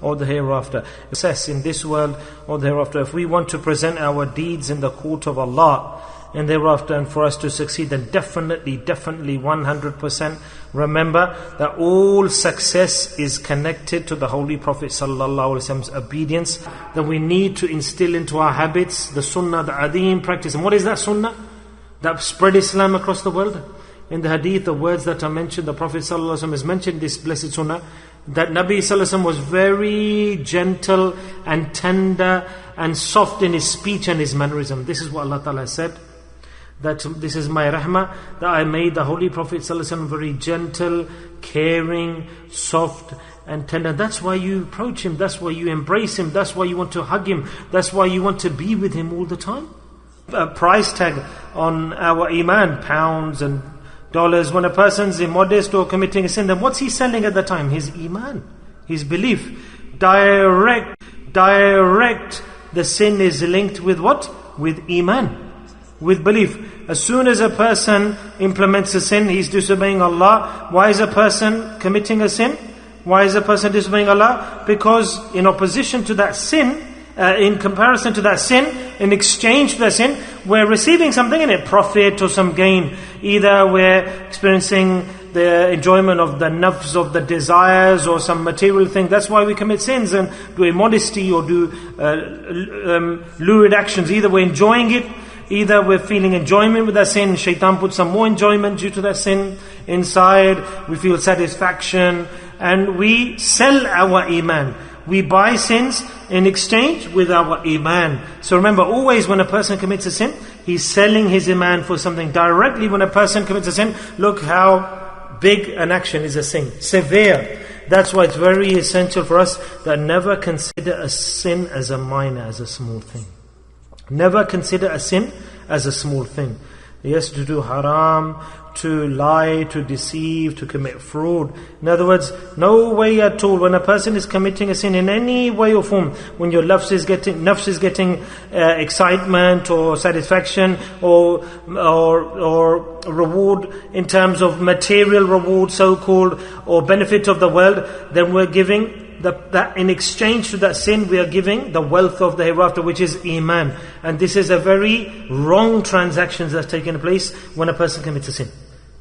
or the hereafter. Success in this world or the hereafter. If we want to present our deeds in the court of Allah and thereafter, and for us to succeed, then definitely 100% remember that all success is connected to the Holy Prophet ﷺ's obedience, that we need to instill into our habits the sunnah, the adeem practice. And what is that sunnah? That spread Islam across the world. In the hadith, the words that are mentioned, the Prophet ﷺ has mentioned this blessed sunnah, that Nabi ﷺ was very gentle and tender and soft in his speech and his mannerism. This is what Allah Ta'ala said, that this is my rahmah, that I made the Holy Prophet ﷺ very gentle, caring, soft and tender. That's why you approach him, that's why you embrace him, that's why you want to hug him, that's why you want to be with him all the time. A price tag on our iman, pounds and dollars. When a person's immodest or committing a sin, then what's he selling at the time? His iman, his belief. Direct. The sin is linked with what? With iman, with belief. As soon as a person implements a sin, he's disobeying Allah. Why is a person committing a sin? Why is a person disobeying Allah? Because in opposition to that sin, in comparison to that sin, in exchange for that sin, we're receiving something in it, profit or some gain. Either we're experiencing the enjoyment of the nafs, of the desires, or some material thing. That's why we commit sins and do immodesty or do lewd actions. Either we're enjoying it, either we're feeling enjoyment with that sin. Shaitan puts some more enjoyment due to that sin inside. We feel satisfaction, and we sell our iman. We buy sins in exchange with our iman. So remember, always when a person commits a sin, he's selling his iman for something. Directly when a person commits a sin, look how big an action is a sin. Severe. That's why it's very essential for us that never consider a sin as a minor, as a small thing. Never consider a sin as a small thing. Yes, to do haram, to lie, to deceive, to commit fraud. In other words, no way at all. When a person is committing a sin in any way or form, when your nafs is getting excitement or satisfaction or reward in terms of material reward, so-called, or benefit of the world, then we're giving that in exchange to that sin, we are giving the wealth of the hereafter, which is iman. And this is a very wrong transaction that's taken place when a person commits a sin.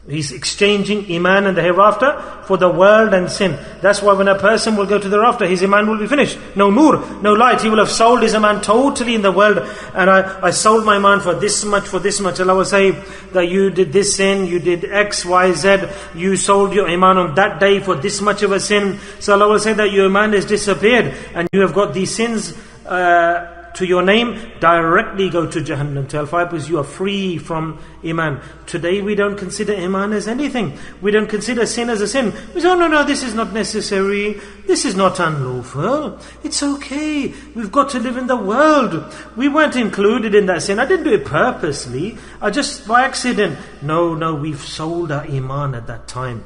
He's exchanging iman and the hereafter for the world and sin. That's why when a person will go to the hereafter, his iman will be finished. No nur, no light. He will have sold his iman totally in the world. And I sold my iman for this much, for this much. Allah will say that you did this sin, you did X, Y, Z. You sold your iman on that day for this much of a sin. So Allah will say that your iman has disappeared and you have got these sins to your name. Directly go to Jahannam, to hellfire, because you are free from iman. Today we don't consider iman as anything. We don't consider sin as a sin. We say, oh no, this is not necessary. This is not unlawful. It's okay. We've got to live in the world. We weren't included in that sin. I didn't do it purposely. I just by accident. No, we've sold our iman at that time.